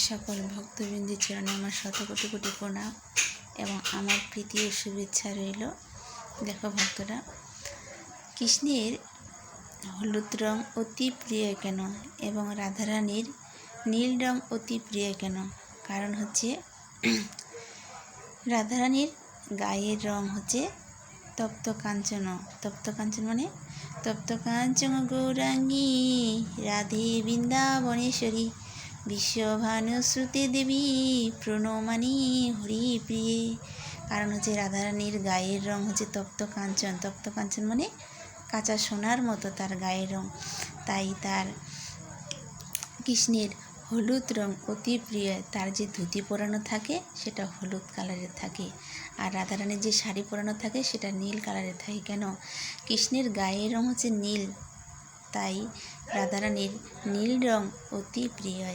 সকল ভক্তবৃন্দের চরণে আমার শত কোটি কোটি প্রণাম এবং আমার প্রীতি ও শুভেচ্ছা রইল। দেখো ভক্তরা, কৃষ্ণের হলুদ রং অতি প্রিয় কেন এবং রাধারানীর নীল রং অতি প্রিয় কেন? কারণ হচ্ছে রাধারানীর গায়ের রং হচ্ছে তপ্ত কাঞ্চন। তপ্ত কাঞ্চন মানে তপ্ত কাঞ্চন গৌরাঙ্গী রাধে বৃন্দাবনেশ্বরী বিশ্বভানুশ্রুতি দেবী প্রণমানি হরি প্রিয়ে। কারণ হচ্ছে রাধারানীর গায়ের রং হচ্ছে তপ্ত কাঞ্চন। তপ্ত কাঞ্চন মানে কাঁচা সোনার মতো তার গায়ের রং, তাই তার কৃষ্ণের হলুদ রং অতি প্রিয়। তার যে ধুতি পরানো থাকে সেটা হলুদ কালারের থাকে, আর রাধারানীর যে শাড়ি পরানো থাকে সেটা নীল কালারের থাকে। কেন? কৃষ্ণের গায়ের রং হচ্ছে নীল, তাই রাধারানীর নীল রং অতি প্রিয়।